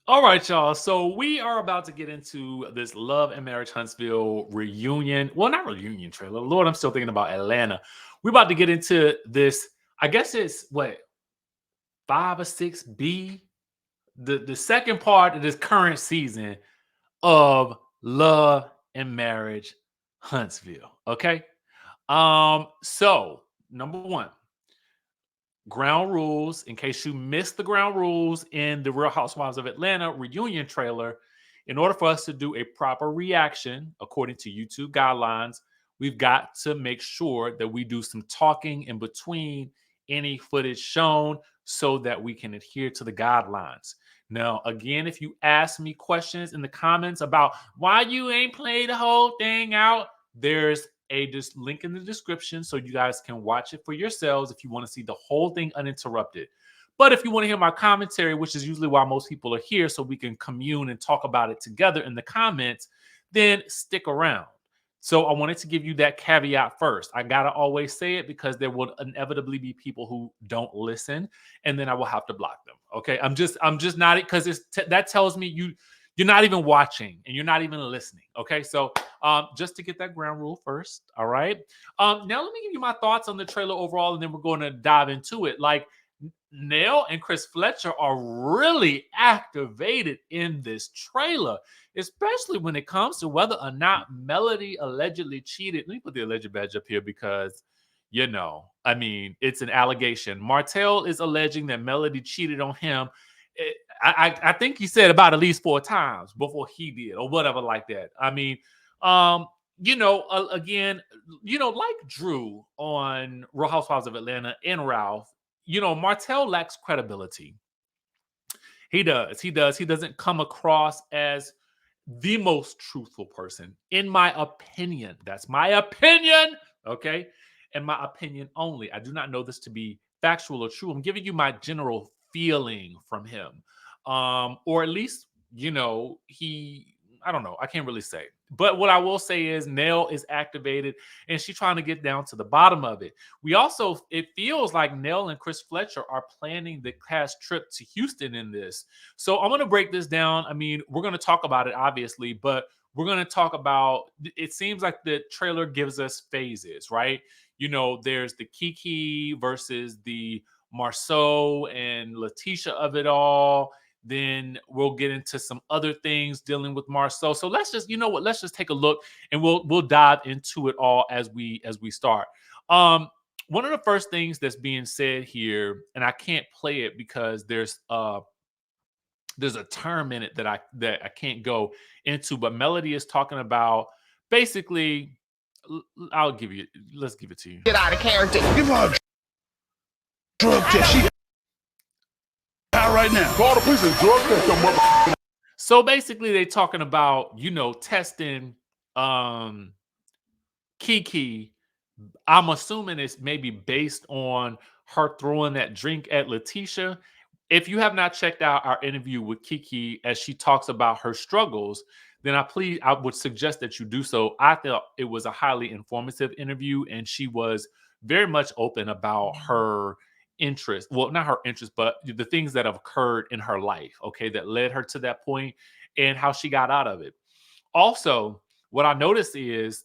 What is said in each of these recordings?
All right, y'all. So we are about to get into this Love and Marriage Huntsville reunion. Well, not reunion trailer. Lord, I'm still thinking about Atlanta. We're about to get into this. I guess it's what 5 or 6B, the second part of this current season of Love and Marriage Huntsville. Okay. So number one, ground rules. In case you missed the ground rules in the Real Housewives of Atlanta reunion trailer, in order for us to do a proper reaction according to YouTube guidelines, we've got to make sure that we do some talking in between any footage shown so that we can adhere to the guidelines. Now, again, if you ask me questions in the comments about why you ain't played the whole thing out, there's a link in the description so you guys can watch it for yourselves if you want to see the whole thing uninterrupted. But if you want to hear my commentary, which is usually why most people are here, so we can commune and talk about it together in the comments, then stick around. So I wanted to give you that caveat first. I gotta always say it because there will inevitably be people who don't listen, and then I will have to block them. Okay, I'm just not, because that tells me you're not even watching and you're not even listening. Okay, so just to get that ground rule first. All right. Now let me give you my thoughts on the trailer overall, and then we're going to dive into it. Like, Nell and Chris Fletcher are really activated in this trailer, especially when it comes to whether or not Melody allegedly cheated. Let me put the alleged badge up here because, I mean, it's an allegation. Marital is alleging that Melody cheated on him. I think he said about at least 4 times before he did, or whatever like that. I mean, again, like Drew on Real Housewives of Atlanta and Ralph, Marital lacks credibility. He does. He doesn't come across as the most truthful person, in my opinion. That's my opinion. Okay. And my opinion only. I do not know this to be factual or true. I'm giving you my general feeling from him. Or at least, I don't know. I can't really say. But what I will say is Nell is activated and she's trying to get down to the bottom of it. It feels like Nell and Chris Fletcher are planning the cast trip to Houston in this. So I'm going to break this down. I mean, we're going to talk about it, obviously, but we're going to talk about, it seems like the trailer gives us phases, right? There's the Kiki versus the Marsau and Latisha of it all. Then we'll get into some other things dealing with Marsau. So let's just, let's just take a look and we'll dive into it all as we start. One of the first things that's being said here, and I can't play it because there's a term in it that I can't go into, but Melody is talking about basically, let's give it to you. Get out of character. Give her a drug test. She out right now. Call the police and drug test your mother. So basically, they're talking about, testing Kiki. I'm assuming it's maybe based on her throwing that drink at Latisha. If you have not checked out our interview with Kiki as she talks about her struggles, then I would suggest that you do so. I thought it was a highly informative interview, and she was very much open about her interest. Well, not her interest, but the things that have occurred in her life, okay, that led her to that point and how she got out of it. Also, what I noticed is,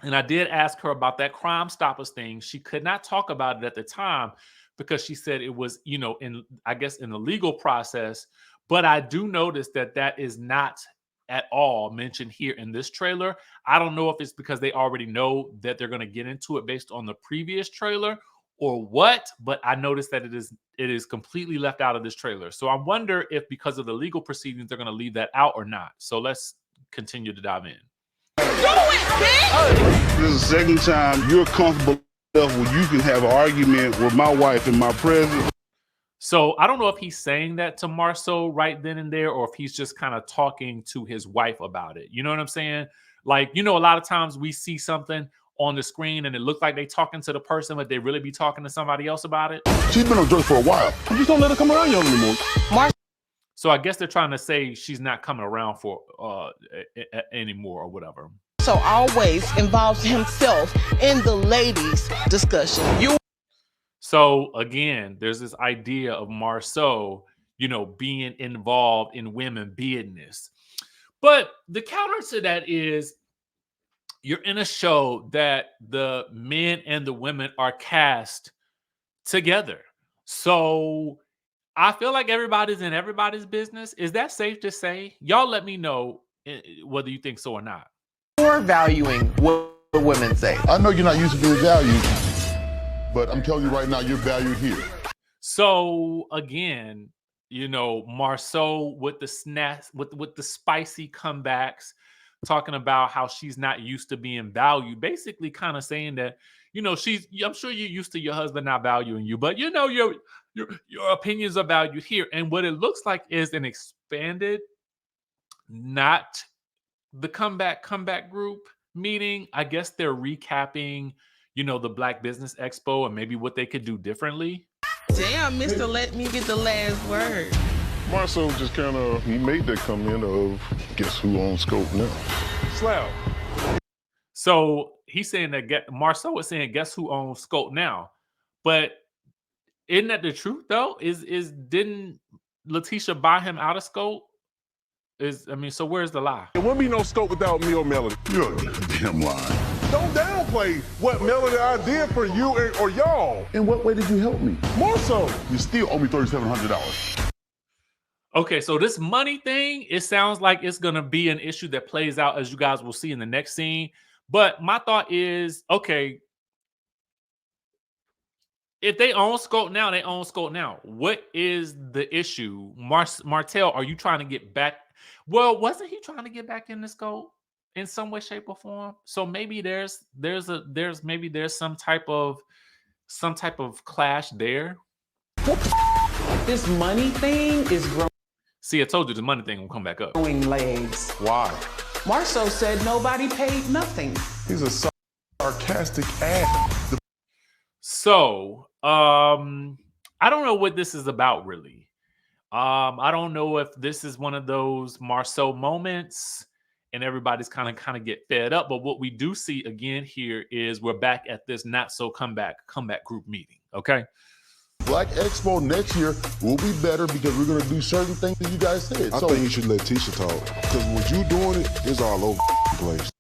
and I did ask her about that Crime Stoppers thing, she could not talk about it at the time because she said it was, in the legal process. But I do notice that is not at all mentioned here in this trailer. I don't know if it's because they already know that they're going to get into it based on the previous trailer or what, but I noticed that it is completely left out of this trailer. So I wonder if because of the legal proceedings, they're going to leave that out or not. So let's continue to dive in. Do it, bitch! This is the second time you're comfortable enough where you can have an argument with my wife in my presence. So I don't know if he's saying that to Marsau right then and there, or if he's just kind of talking to his wife about it. You know what I'm saying? Like, a lot of times we see something on the screen and it looks like they talking to the person, but they really be talking to somebody else about it. She's been on drugs for a while. You just don't let her come around you anymore. So I guess they're trying to say she's not coming around for anymore or whatever. So always involves himself in the ladies' discussion. So again, there's this idea of Marsau, being involved in women business. But the counter to that is you're in a show that the men and the women are cast together. So I feel like everybody's in everybody's business. Is that safe to say? Y'all let me know whether you think so or not. You're valuing what the women say. I know you're not used to being valued, but I'm telling you right now, you're valued here. So again, Marsau with the snacks, with the spicy comebacks, talking about how she's not used to being valued, basically kind of saying that, I'm sure you're used to your husband not valuing you, but your opinions are valued here. And what it looks like is an expanded, not the comeback group meeting. I guess they're recapping, the Black Business Expo and maybe what they could do differently. Damn, Mr. Let me get the last word. Marsau just he made that comment of, guess who owns Scope now? Slap. So he's saying that Marsau is saying, guess who owns Scope now? But isn't that the truth though? Didn't Latisha buy him out of Scope? So where's the lie? There wouldn't be no Scope without me or Melody. You're a damn lying. Don't downplay what Melody I did for you or y'all. In what way did you help me? Marsau. You still owe me $3,700. Okay, so this money thing, it sounds like it's going to be an issue that plays out, as you guys will see in the next scene. But my thought is, okay, if they own Scope now, they own Scope now. What is the issue? Marital, are you trying to get back? Well, wasn't he trying to get back in the Scope in some way, shape, or form? So maybe there's some type of clash there. This money thing is growing. See, I told you the money thing will come back up. Legs. Why? Marsau said nobody paid nothing. He's a sarcastic ass. So, I don't know what this is about, really. I don't know if this is one of those Marsau moments and everybody's kind of get fed up. But what we do see again here is we're back at this not so comeback group meeting. Okay. Black Expo next year will be better because we're going to do certain things that you guys said. I think you should let Tisha talk, because what you doing is all over the place.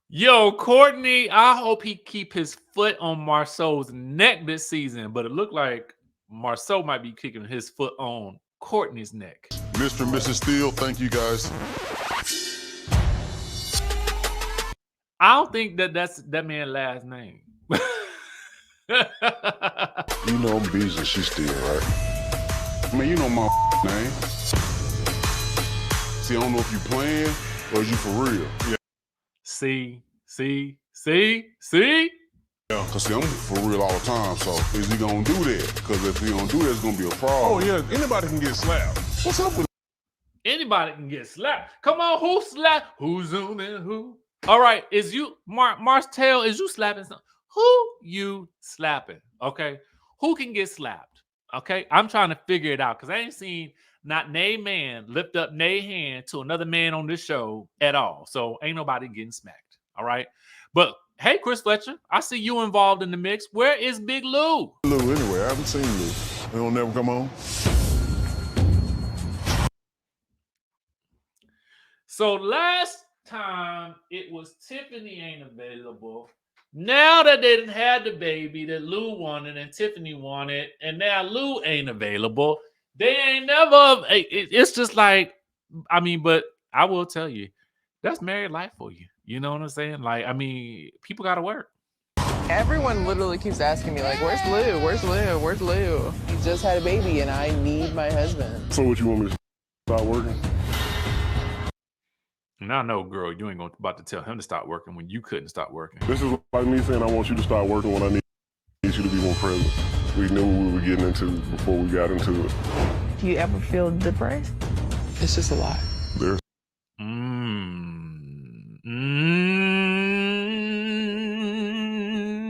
Yo, Courtney, I hope he keep his foot on Marsau's neck this season, but it looked like Marsau might be kicking his foot on Courtney's neck. Mr. and Mrs. Steele, thank you guys. I don't think that's that man's last name. You know I'm busy, she's still, right? Man, you know my name. See, I don't know if you playing or is you for real. Yeah. See? Yeah, because see, I'm for real all the time, so is he going to do that? Because if he don't do that, it's going to be a problem. Oh, yeah, anybody can get slapped. What's up with Anybody can get slapped. Come on, who slapped? Who's zooming who? All right, is you, Marsau, is you slapping something? Who you slapping? Okay, who can get slapped? Okay, I'm trying to figure it out because I ain't seen not nay man lift up nay hand to another man on this show at all. So ain't nobody getting smacked. All right, but hey, Chris Fletcher, I see you involved in the mix. Where is Big Lou? Lou anyway? I haven't seen Lou. He don't never come on. So last time it was Tiffany ain't available. Now that they didn't have the baby that Lou wanted and Tiffany wanted, and now Lou ain't available, they ain't never. It's just like, I mean, but I will tell you, that's married life for you. You know what I'm saying? Like, I mean, people got to work. Everyone literally keeps asking me, like, where's Lou? Where's Lou? Where's Lou? He just had a baby and I need my husband. So what, you want me to start working? Now, no, girl, you ain't about to tell him to start working when you couldn't start working. This is like me saying I want you to start working when I need you to be more present. We knew what we were getting into before we got into it. Do you ever feel depressed? It's just a lot. There's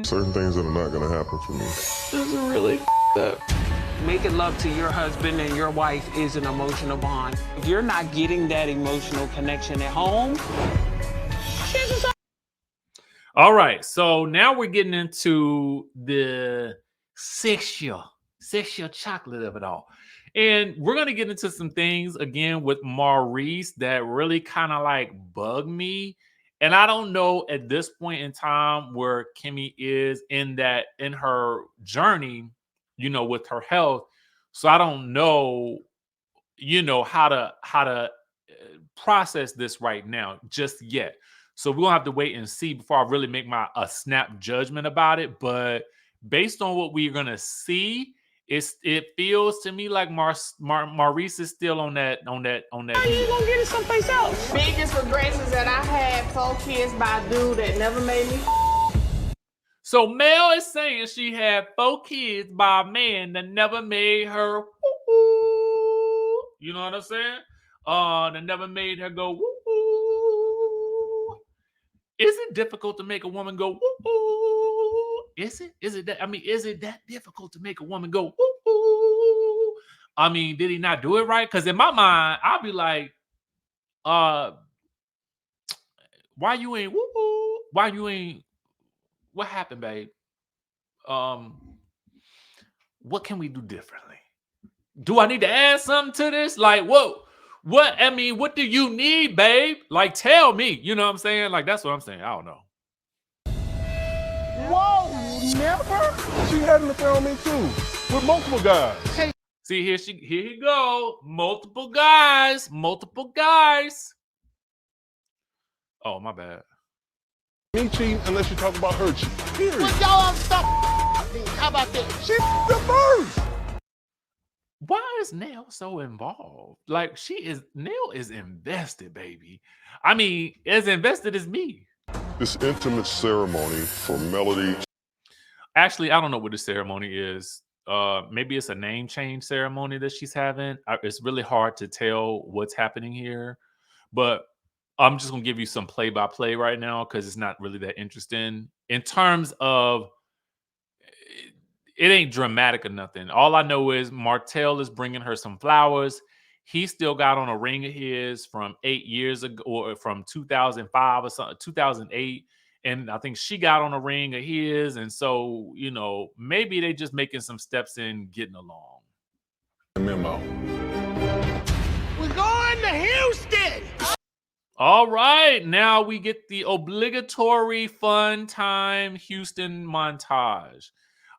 certain things that are not going to happen for me. This is really up. Making love to your husband and your wife is an emotional bond. If you're not getting that emotional connection at home, all right, so now we're getting into the sexual chocolate of it all. And we're going to get into some things again with Maurice that really kind of like bug me. And I don't know at this point in time where Kimmy is in her journey, with her health. So I don't know, how to process this right now just yet. So we'll have to wait and see before I really make a snap judgment about it. But based on what we're gonna see, it feels to me like Maurice is still on that. How you gonna get it someplace else? Biggest regrets is that I had 4 kids by a dude that never made me. So Mel is saying she had 4 kids by a man that never made her woo-woo. You know what I'm saying? That never made her go woo-woo. Is it difficult to make a woman go woo-woo? Is it? Is it that? I mean, is it that difficult to make a woman go woo-woo? I mean, did he not do it right? Because in my mind, I'll be like, why you ain't woo-woo? Why you ain't? What happened, babe? What can we do differently? Do I need to add something to this? Like, whoa, what? I mean, what do you need, babe? Like, tell me. You know what I'm saying? Like, that's what I'm saying. I don't know. Whoa, never? She had an affair on me too, with multiple guys. Hey. See, here he go. Multiple guys. Oh, my bad. Me cheating unless you talk about her cheating. Period. Well, y'all stop. How about that? She the first. Why is Nell so involved? Like, Nell is invested, baby. I mean, as invested as me. This intimate ceremony for Melody. Actually, I don't know what the ceremony is. Maybe it's a name change ceremony that she's having. It's really hard to tell what's happening here, but I'm just gonna give you some play-by-play right now because it's not really that interesting in terms of it ain't dramatic or nothing. All I know is Marital is bringing her some flowers. He still got on a ring of his from 8 years ago, or from 2005 or something, 2008. And I think she got on a ring of his. And so, maybe they just making some steps in getting along. Memo. We're going to Houston. All right. Now we get the obligatory fun time Houston montage.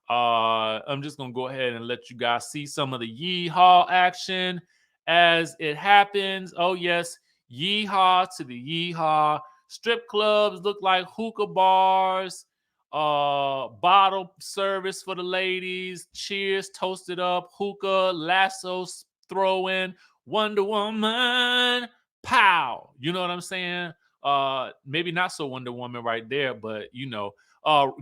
I'm just going to go ahead and let you guys see some of the yeehaw action as it happens. Oh, yes. Yeehaw to the yeehaw. Strip clubs look like hookah bars, bottle service for the ladies, cheers, toasted up, hookah, lassos, throw in, Wonder Woman, pow. You know what I'm saying? Maybe not so Wonder Woman right there, but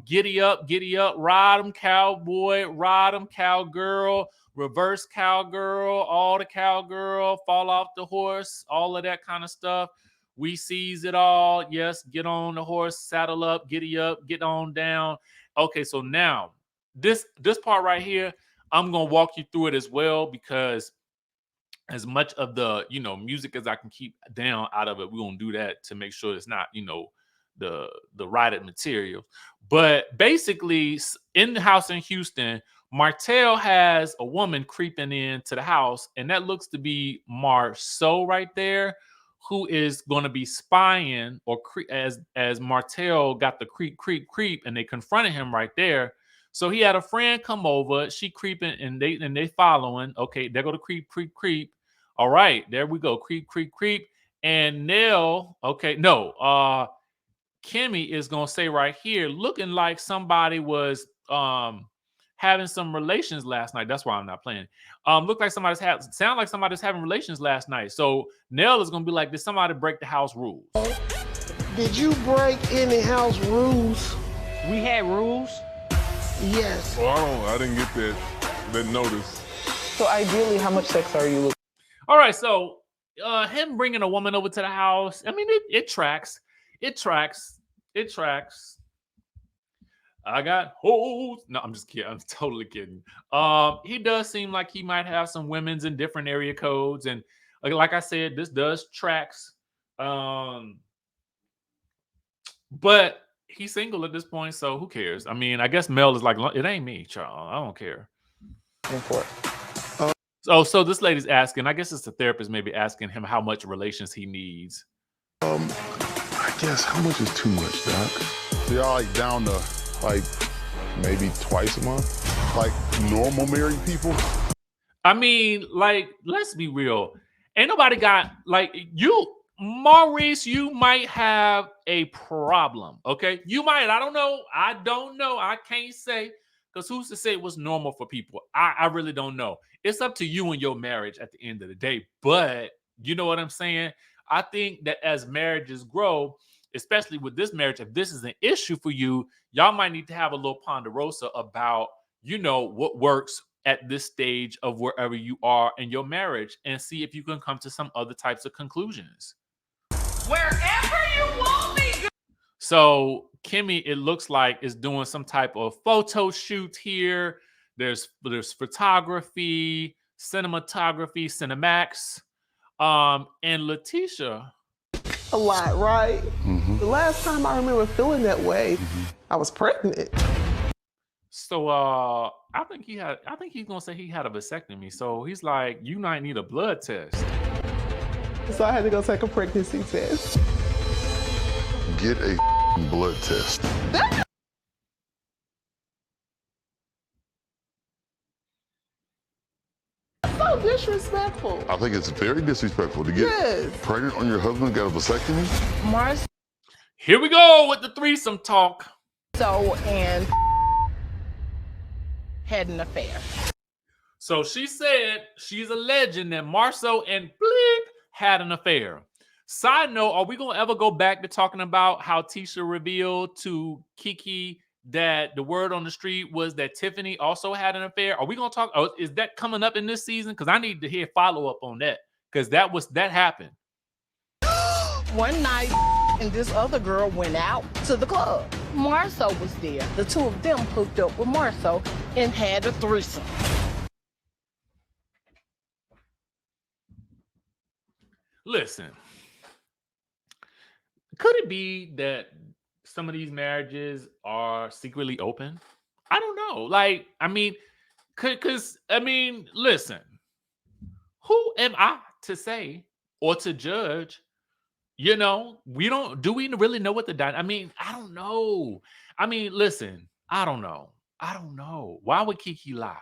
giddy up, ride 'em cowboy, ride 'em cowgirl, reverse cowgirl, all the cowgirl, fall off the horse, all of that kind of stuff. We seize it all. Yes, get on the horse, saddle up, giddy up, get on down. Okay, so now this part right here, I'm gonna walk you through it as well because as much of the music as I can keep down out of it, we're gonna do that to make sure it's not the rotted material. But basically, in the house in Houston, Marital has a woman creeping into the house, and that looks to be Marsau right there, who is going to be spying or as Marital got the creep, and they confronted him right there. So he had a friend come over, she creeping, and they following. Okay, there go the creep. All right, there we go, creep. And Nell, okay, no, Kimmy is gonna say right here, looking like somebody was having some relations last night. That's why I'm not playing. Sound like somebody's having relations last night. So Nell is gonna be like, did somebody break the house rules? Did you break any house rules? We had rules. Yes. Well, I didn't get that notice. So ideally, how much sex are you looking? All right, so him bringing a woman over to the house, I mean, it tracks. It tracks. I got hoes. No, I'm just kidding. I'm totally kidding. He does seem like he might have some women's in different area codes, and like I said, this does tracks. But he's single at this point, so who cares? I mean, I guess Mel is like, it ain't me, Charles. I don't care. So this lady's asking, I guess it's the therapist maybe asking him how much relations he needs. I guess how much is too much, Doc? So y'all like down to like maybe twice a month? Like normal married people? I mean, like, let's be real. Ain't nobody got, like, you, Maurice, you might have a problem, okay? You might, I don't know. I can't say, because who's to say what's normal for people? I really don't know. It's up to you and your marriage at the end of the day. But you know what I'm saying? I think that as marriages grow, especially with this marriage, if this is an issue for you, y'all might need to have a little ponderosa about, you know, what works at this stage of wherever you are in your marriage, and see if you can come to some other types of conclusions. Wherever you want me. So Kimmy, it looks like, is doing some type of photo shoot here. There's photography, cinematography, Cinemax, and Latisha. A lot, right? The last time I remember feeling that way, I was pregnant. So I think he's gonna say he had a vasectomy. So he's like, you might need a blood test. So I had to go take a pregnancy test. Get a blood test. So disrespectful. I think it's very disrespectful to get pregnant on your husband, got a vasectomy. Marsau Here we go with the threesome talk. and had an affair. So she said she's alleging that Marsau and Bleep had an affair. Side note, are we going to ever go back to talking about how Tisha revealed to Kiki that the word on the street was that Tiffany also had an affair? Are we going to talk? Oh, is that coming up in this season? Because I need to hear follow-up on that. Because that happened. One night, and this other girl went out to the club. Marsau was there. The two of them hooked up with Marsau and had a threesome. Listen, could it be that some of these marriages are secretly open? I don't know. Like, I mean, listen, who am I to say or to judge? You know, do we really know what I don't know. I mean, listen, I don't know. Why would Kiki lie?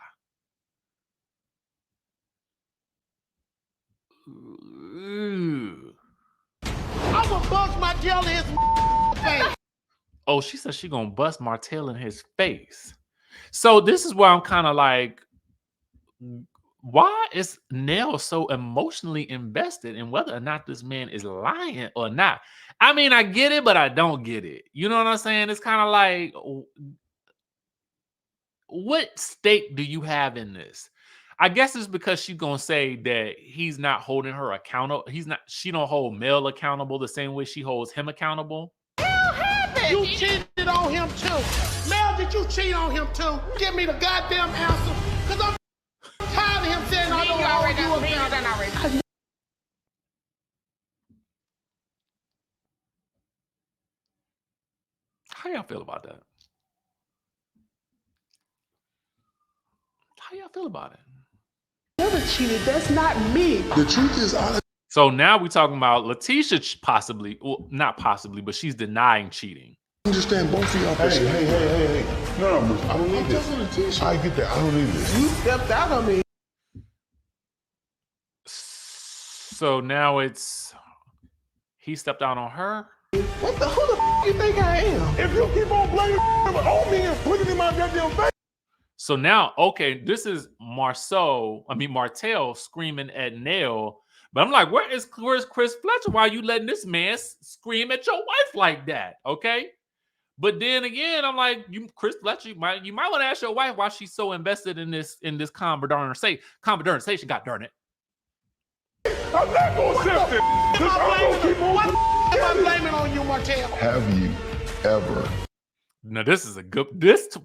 Ooh. I'm gonna bust my tail in his face. Oh, she said she gonna bust Martell in his face. So this is where I'm kind of like, why is Nell so emotionally invested in whether or not this man is lying or not? I mean, I get it, but I don't get it. You know what I'm saying? It's kind of like, what stake do you have in this? I guess it's because she's gonna say that he's not holding her accountable. She don't hold Mel accountable the same way she holds him accountable. Hell happened. You cheated on him too. Mel, did you cheat on him too? Give me the goddamn answer. Because I'm tired of him saying I don't hold you accountable. How y'all feel about that? How y'all feel about it? Never cheated. That's not me. The truth is, So now we're talking about Latisha possibly, well, not possibly, but she's denying cheating. understand both of y'all. Hey. No, I don't need this. I get that. I don't need this. You stepped out on me. So now he stepped out on her. Who the you think I am? If you keep on blaming on me and putting it in my goddamn face. So now, okay, this is Martal screaming at Nell. But I'm like, where's Chris Fletcher? Why are you letting this man scream at your wife like that? Okay. But then again, I'm like, Chris Fletcher, you might want to ask your wife why she's so invested in this conversation. God darn it. I'm not going to accept it. What am I blaming on you, Martel? Have you ever? Now, this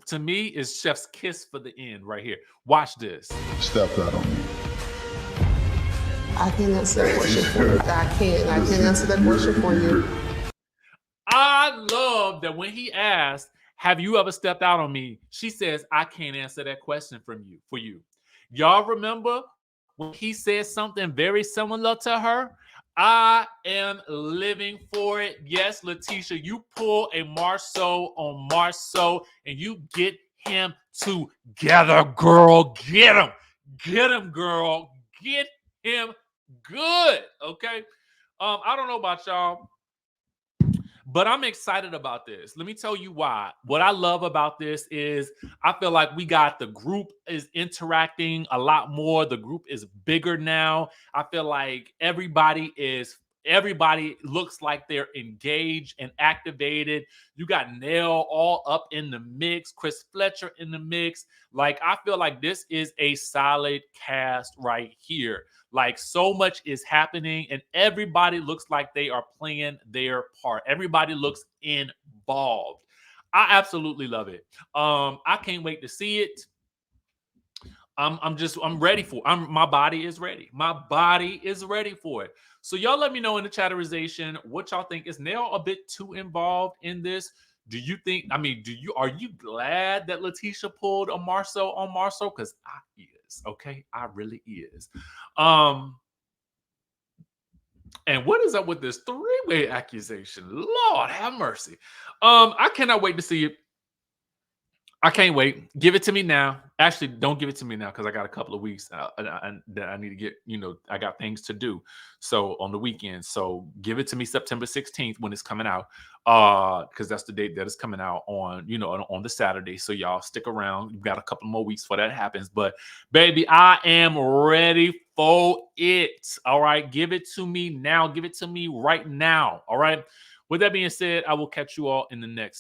to me is chef's kiss for the end right here. Watch this. Stepped out on me. I can't answer that question for you. I can't answer that question for you. I love that when he asked, have you ever stepped out on me? She says, I can't answer that question for you. Y'all remember when he said something very similar to her? I am living for it. Yes, Latisha, you pull a Marsau on Marsau and you get him together, girl. Get him. Get him, girl. Get him good. Okay. I don't know about y'all, but I'm excited about this. Let me tell you why. What I love about this is I feel like we got the group is interacting a lot more. The group is bigger now. I feel like everybody looks like they're engaged and activated. You got Nell all up in the mix, Chris Fletcher in the mix. Like, I feel like this is a solid cast right here. Like, so much is happening and everybody looks like they are playing their part. Everybody looks involved. I absolutely love it. I can't wait to see it. I'm ready for it. My body is ready. My body is ready for it. So y'all let me know in the chatterization what y'all think. Is Nell a bit too involved in this? Do you think, are you glad that Latisha pulled a Marsau on Marsau? Because I is, okay? I really is. And what is up with this three-way accusation? Lord have mercy. I cannot wait to see it. I can't wait. Give it to me now. Actually, don't give it to me now because I got a couple of weeks that I need to get, I got things to do. So on the weekend. So give it to me September 16th when it's coming out. Because that's the date that it's coming out on, on the Saturday. So y'all stick around. You've got a couple more weeks before that happens. But baby, I am ready for it. All right. Give it to me now. Give it to me right now. All right. With that being said, I will catch you all in the next